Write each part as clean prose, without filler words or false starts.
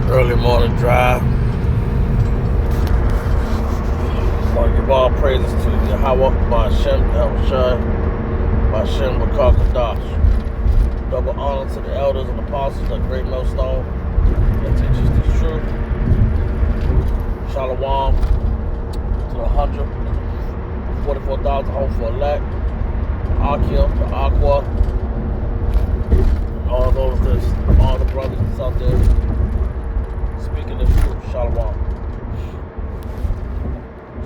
Early morning drive. I want to give all praises to Yahweh, Ba'ashem, El-Shai, Ba'ashem, Bakakadash. Double honor to the elders and apostles, that great millstone that teaches the truth. Shalom to the 144,000 hopeful elect. Akim, the Aqua, all the brothers that's out there speaking the truth. Shalom.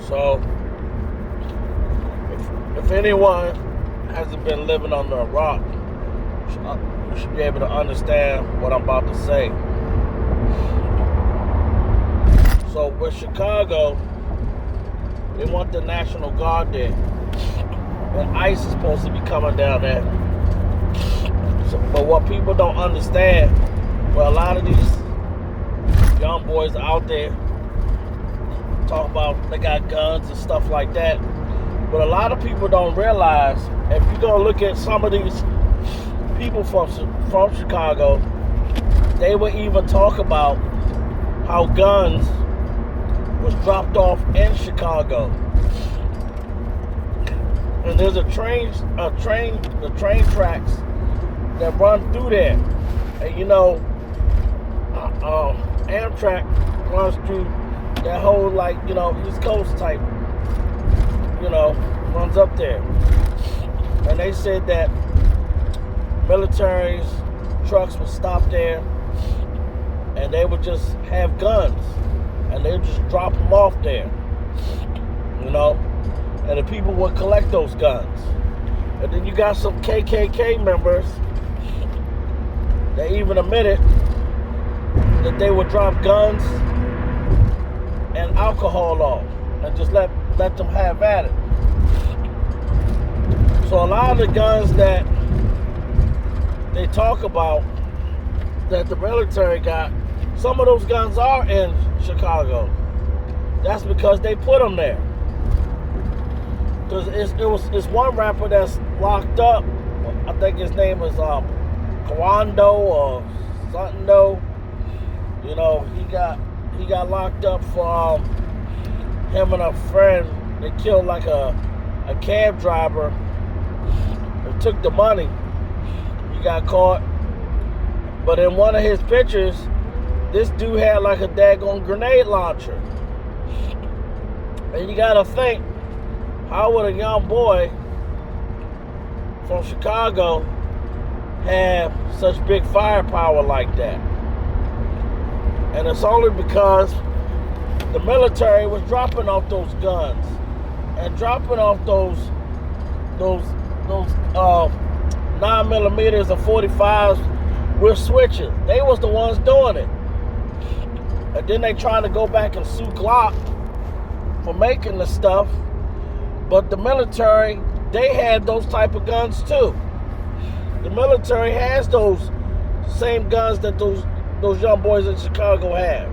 So, if anyone hasn't been living under a rock, you should be able to understand what I'm about to say. So, with Chicago, they want the National Guard there. And ICE is supposed to be coming down there. So, but what people don't understand, well, a lot of these young boys out there talk about they got guns and stuff like that. But a lot of people don't realize, if you go look at some of these people from Chicago, they would even talk about how guns was dropped off in Chicago. And there's the train tracks that run through there. And you know, Amtrak runs through that whole, like, you know, East Coast type, you know, runs up there. And they said that military's trucks would stop there and they would just have guns and they would just drop them off there, you know, and the people would collect those guns. And then you got some KKK members that even admitted that they would drop guns and alcohol off and just let them have at it. So a lot of the guns that they talk about that the military got, some of those guns are in Chicago. That's because they put them there. Because it's one rapper that's locked up. I think his name is Kwando or something though. You know, he got locked up for him and a friend. They killed like a cab driver and took the money. He got caught. But in one of his pictures, this dude had like a daggone grenade launcher. And you gotta think, how would a young boy from Chicago have such big firepower like that? And it's only because the military was dropping off those guns and dropping off those 9mm and 45s with switches. They was the ones doing it. And then they trying to go back and sue Glock for making the stuff. But the military, they had those type of guns too. The military has those same guns that those young boys in Chicago have.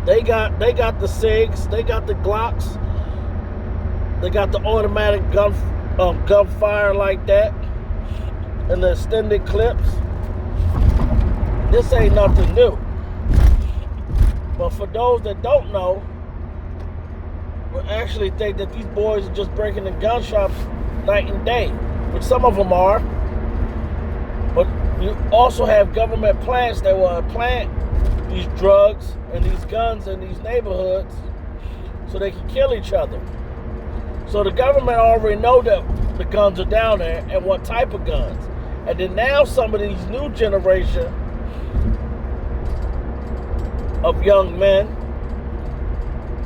They got the SIGs, they got the Glocks, they got the automatic gunfire like that, and the extended clips. This ain't nothing new. But for those that don't know, we actually think that these boys are just breaking the gun shops night and day, which some of them are. But you also have government plants that will plant these drugs and these guns in these neighborhoods so they can kill each other. So the government already know that the guns are down there and what type of guns. And then now some of these new generation of young men,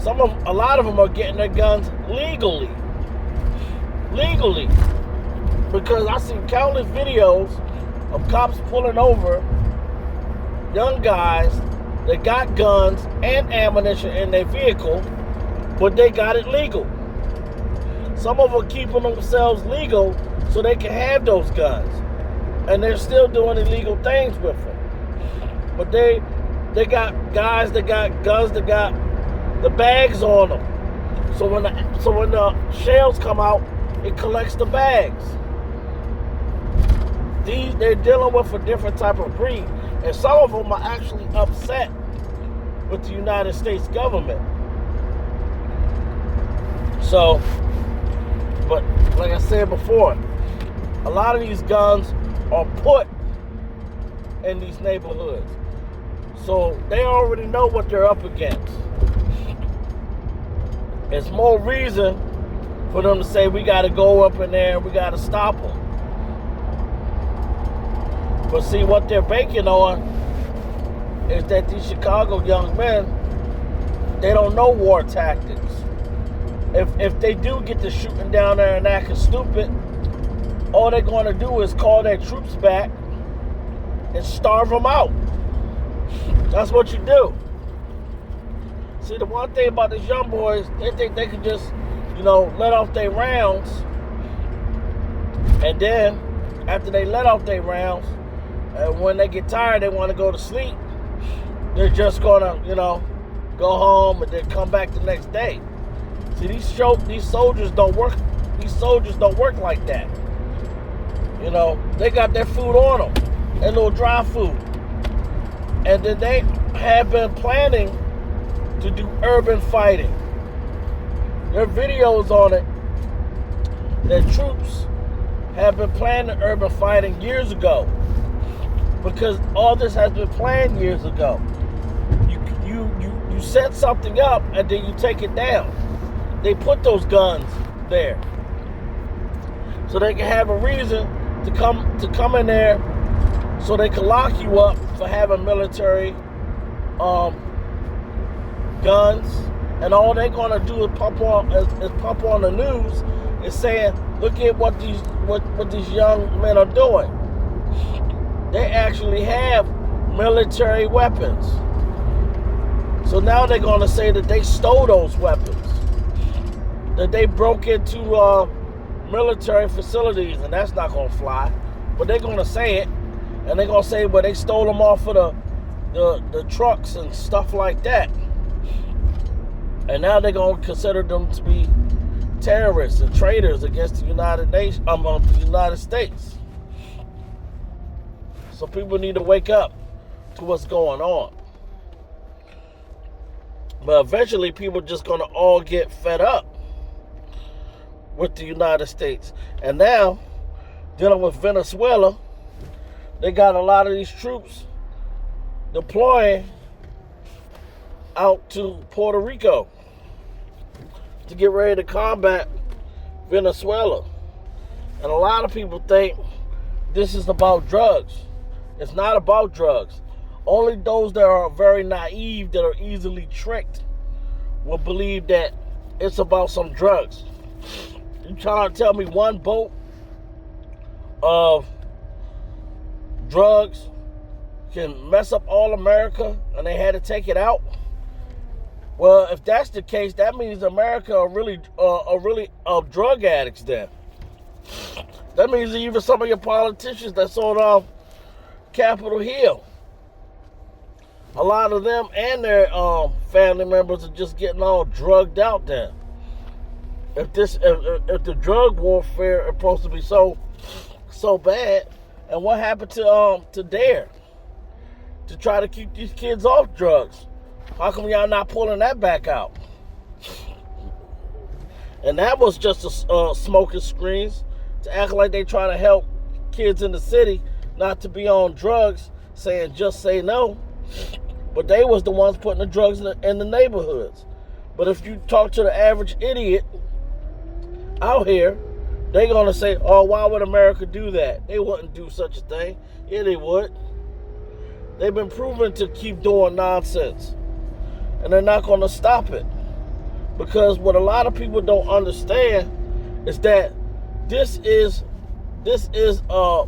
a lot of them are getting their guns legally. Because I seen countless videos of cops pulling over young guys that got guns and ammunition in their vehicle, but they got it legal. Some of them are keeping themselves legal so they can have those guns. And they're still doing illegal things with them. But they got guys that got guns that got the bags on them. So when the shells come out, it collects the bags. They're dealing with a different type of breed. And some of them are actually upset with the United States government. So, but like I said before, a lot of these guns are put in these neighborhoods. So they already know what they're up against. It's more reason for them to say we got to go up in there and we got to stop them. But see, what they're banking on is that these Chicago young men, they don't know war tactics. If they do get to shooting down there and acting stupid, all they're going to do is call their troops back and starve them out. That's what you do. See, the one thing about these young boys, they think they can just, let off their rounds. And then, after they let off their rounds, when they get tired, they want to go to sleep. They're just going to, go home and then come back the next day. See, these soldiers don't work. These soldiers don't work like that. They got their food on them, their little dry food. And then they have been planning to do urban fighting. There are videos on it that troops have been planning urban fighting years ago, because all this has been planned years ago. You set something up and then you take it down. They put those guns there so they can have a reason to come in there, so they can lock you up for having military guns, and all they're gonna do is pump on the news and saying, look at what these young men are doing. They actually have military weapons. So now they're gonna say that they stole those weapons, that they broke into military facilities, and that's not gonna fly. But they're gonna say it, and they're gonna say, well, they stole them off of the trucks and stuff like that. And now they're gonna consider them to be terrorists and traitors against the the United States. So people need to wake up to what's going on. But eventually people are just gonna all get fed up with the United States. And now, dealing with Venezuela, they got a lot of these troops deploying out to Puerto Rico to get ready to combat Venezuela. And a lot of people think this is about drugs. It's not about drugs. Only those that are very naive, that are easily tricked, will believe that it's about some drugs. You trying to tell me one boat of drugs can mess up all America and they had to take it out? Well, if that's the case, that means America are really drug addicts then. That means even some of your politicians that's on Capitol Hill, a lot of them and their family members are just getting all drugged out then. If the drug warfare is supposed to be so bad, and what happened to DARE to try to keep these kids off drugs? How come y'all not pulling that back out? And that was just a smoking screens to act like they try to help kids in the city not to be on drugs, saying just say no. But they was the ones putting the drugs in the neighborhoods. But if you talk to the average idiot out here, they're going to say, oh, why would America do that? They wouldn't do such a thing. Yeah, they would. They've been proven to keep doing nonsense. And they're not going to stop it. Because what a lot of people don't understand is that this is a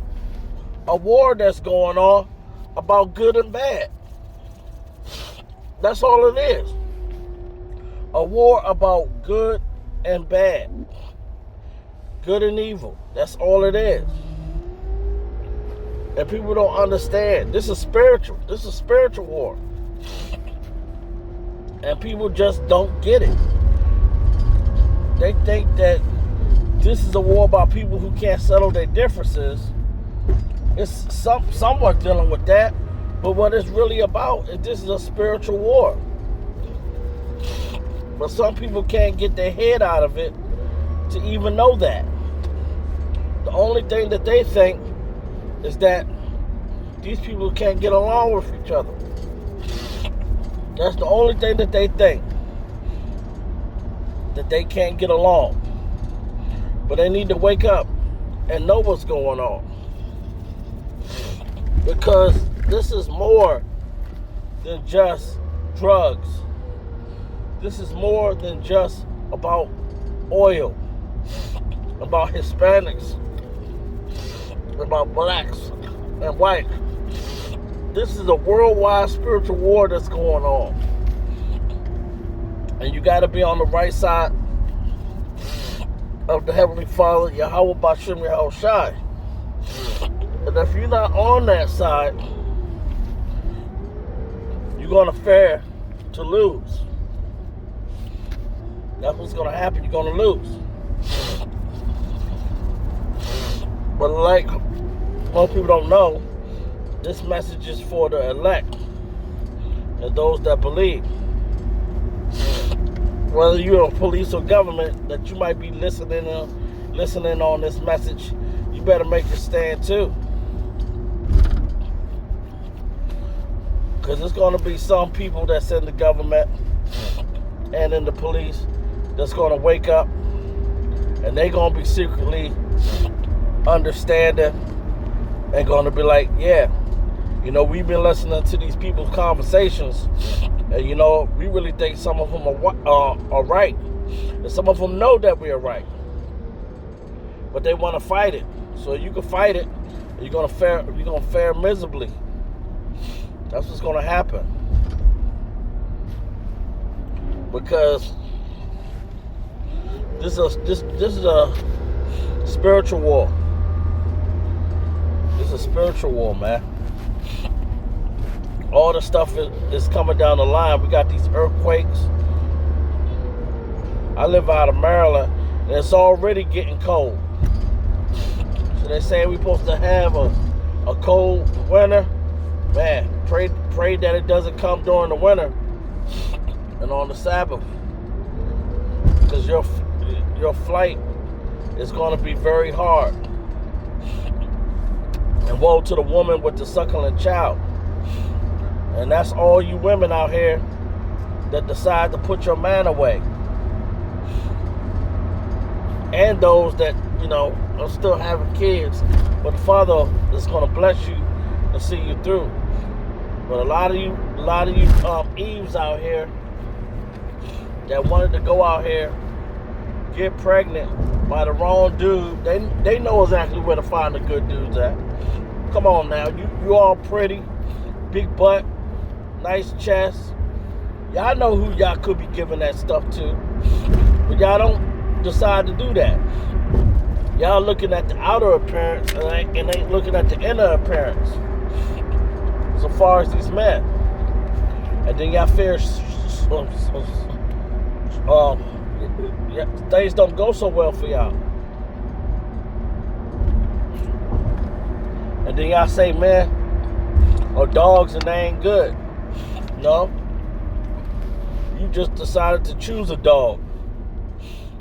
war that's going on about good and bad. That's all it is. A war about good and bad. Good and evil. That's all it is. And people don't understand. This is spiritual. This is a spiritual war. And people just don't get it. They think that this is a war about people who can't settle their differences. It's somewhat dealing with that, But what it's really about is this is a spiritual war. But some people can't get their head out of it to even know that. The only thing that they think is that these people can't get along with each other. That's the only thing that they think. That they can't get along. But they need to wake up and know what's going on. Because this is more than just drugs. This is more than just about oil, about Hispanics, about blacks and whites. This is a worldwide spiritual war that's going on. And you got to be on the right side of the Heavenly Father, Yahweh Bashem Yahushai. And if you're not on that side, you're going to fare to lose. That's what's going to happen. You're going to lose. But like most people don't know, this message is for the elect and those that believe. Whether you're a police or government that you might be listening on this message, you better make your stand too. Because there's going to be some people that's in the government and in the police that's going to wake up and they're going to be secretly understanding and going to be like, yeah, you know, we've been listening to these people's conversations and, you know, we really think some of them are right. And some of them know that we're right. But they want to fight it. So you can fight it, and you're going to fare miserably. That's what's going to happen. Because this is a spiritual war. This is a spiritual war, man. All the stuff is coming down the line. We got these earthquakes. I live out of Maryland, and it's already getting cold. So they're saying we're supposed to have a cold winter. Man, pray that it doesn't come during the winter and on the Sabbath. Because your flight is going to be very hard. And woe to the woman with the suckling child. And that's all you women out here that decide to put your man away. And those that, you know, are still having kids. But the Father is going to bless you and see you through. But a lot of you Eves out here that wanted to go out here, get pregnant by the wrong dude, they know exactly where to find the good dudes at. Come on now, you all pretty, big butt, nice chest. Y'all know who y'all could be giving that stuff to. But y'all don't decide to do that. Y'all looking at the outer appearance and ain't looking at the inner appearance. So far as these men. And then y'all fear things don't go so well for y'all. And then y'all say, man, or dogs and they ain't good. No. You just decided to choose a dog.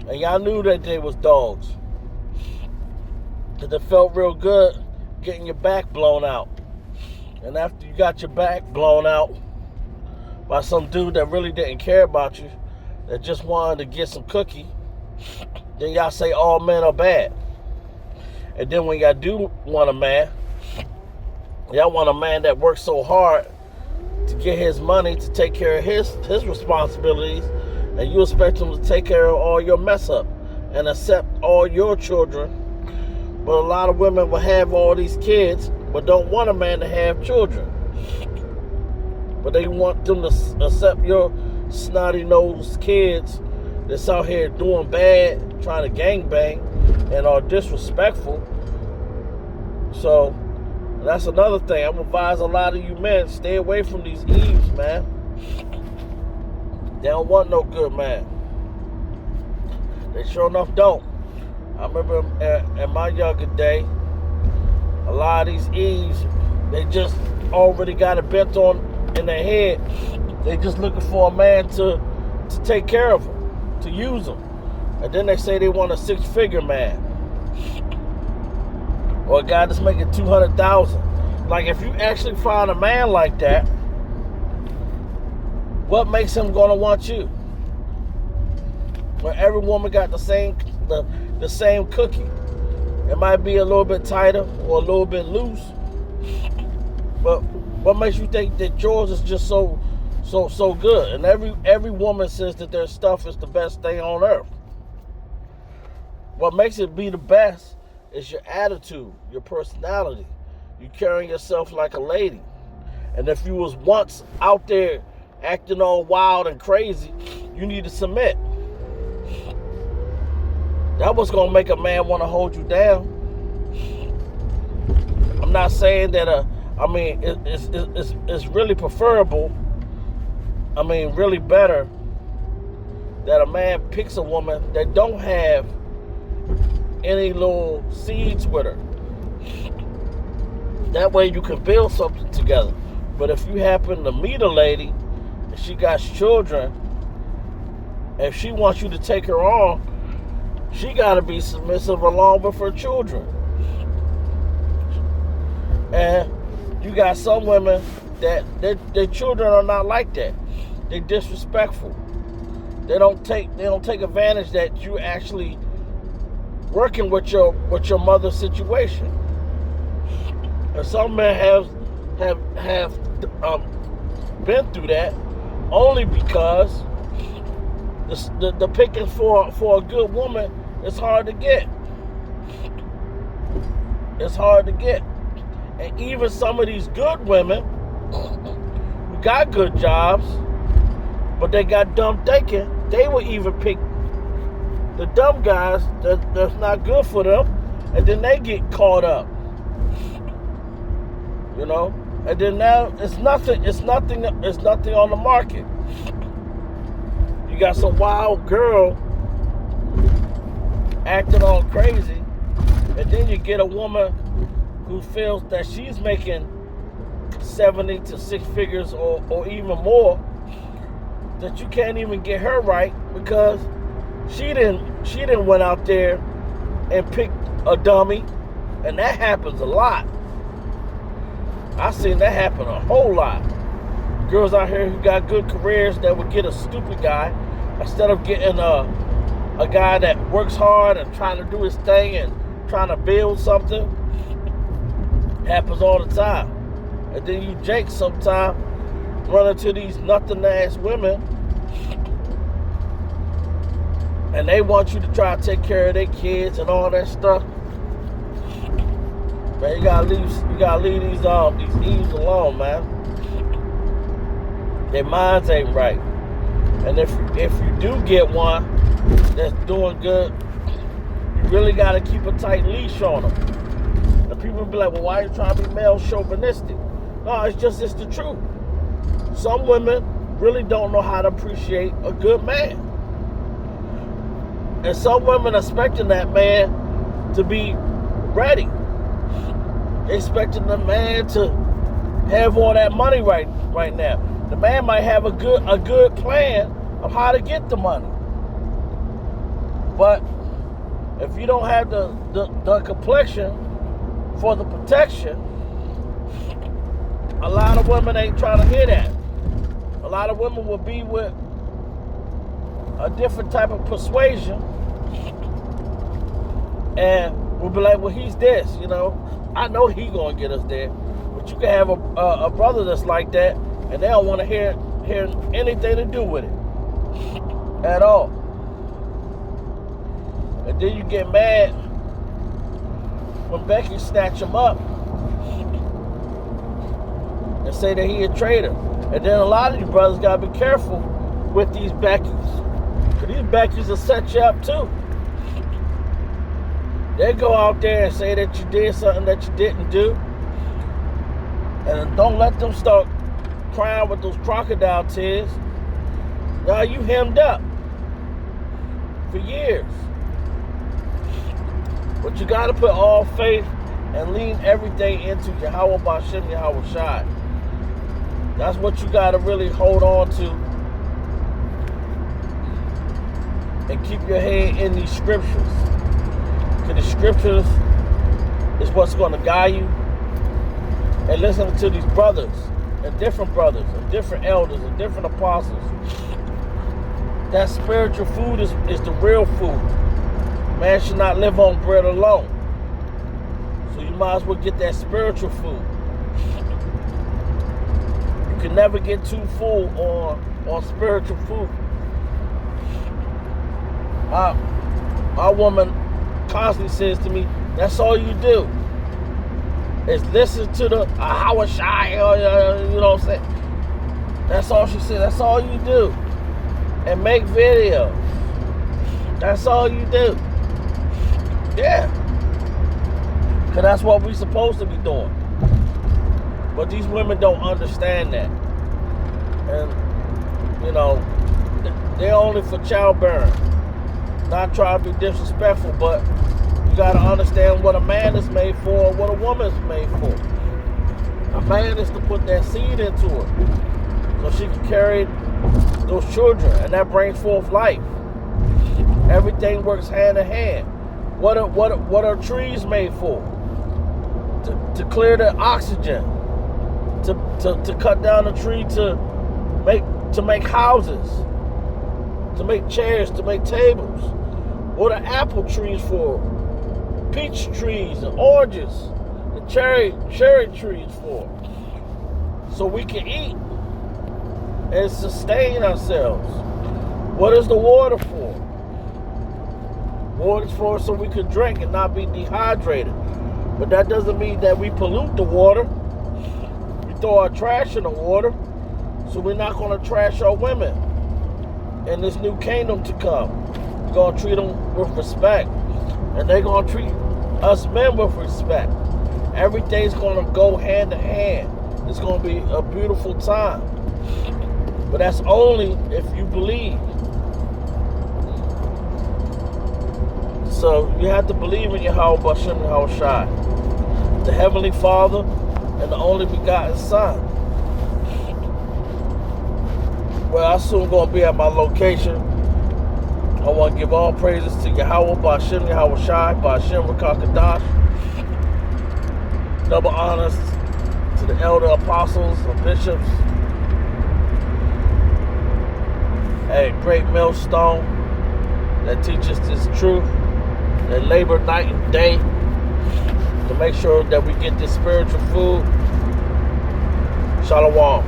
And y'all knew that they was dogs. Because it felt real good getting your back blown out. And after you got your back blown out by some dude that really didn't care about you, that just wanted to get some cookie, then y'all say all men are bad. And then when y'all do want a man, y'all want a man that works so hard to get his money, to take care of his responsibilities, and you expect him to take care of all your mess up and accept all your children. But a lot of women will have all these kids but don't want a man to have children. But they want them to accept your snotty-nosed kids that's out here doing bad, trying to gangbang, and are disrespectful. So that's another thing. I'm advise a lot of you men, stay away from these Eves, man. They don't want no good man. They sure enough don't. I remember in my younger day, a lot of these Eves, They just already got it bent on in their head. They just looking for a man to take care of them, to use them. And then they say they want a 6-figure man. Or a guy that's making $200,000. Like, if you actually find a man like that, what makes him gonna want you? When every woman got the same cookie. It might be a little bit tighter or a little bit loose. But what makes you think that yours is just so good? And every woman says that their stuff is the best thing on earth. What makes it be the best is your attitude, your personality. You carrying yourself like a lady. And if you was once out there acting all wild and crazy, you need to submit. That was gonna make a man want to hold you down. I'm not saying that. It's really preferable. I mean, really better that a man picks a woman that don't have any little seeds with her. That way you can build something together. But if you happen to meet a lady and she got children, if she wants you to take her on, she got to be submissive along with her children. And you got some women that their children are not like that. They're disrespectful. They don't take advantage that you actually working with your mother's situation. And some men have been through that only because the picking for a good woman is hard to get. It's hard to get. And even some of these good women who got good jobs, but they got dumb thinking, they will even pick the dumb guys that's not good for them, and then they get caught up. You know? And then now it's nothing on the market. You got some wild girl acting all crazy, and then you get a woman who feels that she's making 70 to 6 figures or even more, that you can't even get her right because she didn't went out there and picked a dummy, and that happens a lot. I've seen that happen a whole lot. Girls out here who got good careers that would get a stupid guy instead of getting a guy that works hard and trying to do his thing and trying to build something. Happens all the time. And then you Jake sometimes run into these nothing ass women and they want you to try to take care of their kids and all that stuff. Man, you gotta leave these Eves alone, man. Their minds ain't right. And if you do get one that's doing good, you really gotta keep a tight leash on them. And people be like, well, why are you trying to be male chauvinistic? No, it's the truth. Some women really don't know how to appreciate a good man. And some women are expecting that man to be ready. They're expecting the man to have all that money right now. The man might have a good plan of how to get the money. But if you don't have the complexion for the protection, a lot of women ain't trying to hear that. A lot of women will be with a different type of persuasion and will be like, well, he's this, you know. I know he gonna get us there. But you can have a brother that's like that and they don't want to hear anything to do with it at all. And then you get mad when Becky snatch him up and say that he a traitor. And then a lot of you brothers gotta be careful with these Beckys. Because these Beckys will set you up too. They go out there and say that you did something that you didn't do. And don't let them start crying with those crocodile tears. Now you hemmed up for years. But you got to put all faith and lean everything into Yahweh Ba'Shem Yahweh Shai. That's what you got to really hold on to and keep your head in these scriptures. Because the scriptures is what's going to guide you. And listen to these brothers and different elders and different apostles. That spiritual food is the real food. Man should not live on bread alone. So you might as well get that spiritual food. You can never get too full on spiritual food. My woman constantly says to me, that's all you do is listen to the Yahweh Shai, you know what I'm saying? That's all she said. That's all you do. And make videos. That's all you do. Yeah. Because that's what we're supposed to be doing. But these women don't understand that. And, you know, they're only for childbearing. Not trying to be disrespectful, but you got to understand what a man is made for and what a woman is made for. A man is to put that seed into her so she can carry those children, and that brings forth life. Everything works hand in hand. What are trees made for? To clear the oxygen. To cut down a tree to make houses, to make chairs, to make tables. What are apple trees for? Peach trees and oranges and cherry trees for? So we can eat and sustain ourselves. What is the water for? Water is for so we can drink and not be dehydrated. But that doesn't mean that we pollute the water. We throw our trash in the water. So we're not going to trash our women in this new kingdom to come. We're going to treat them with respect. And they're going to treat us men with respect. Everything's going to go hand in hand. It's going to be a beautiful time. But that's only if you believe. So you have to believe in Yahweh Ba'Shem Yahweh Shai, the Heavenly Father and the only begotten Son. Well, I'm soon going to be at my location. I want to give all praises to Yahweh Ba'Shem Yahweh Shai, Ba'Shem Rakakadash. Double honors to the elder apostles and bishops. A great millstone that teaches this truth, that labor night and day to make sure that we get this spiritual food. Shalom.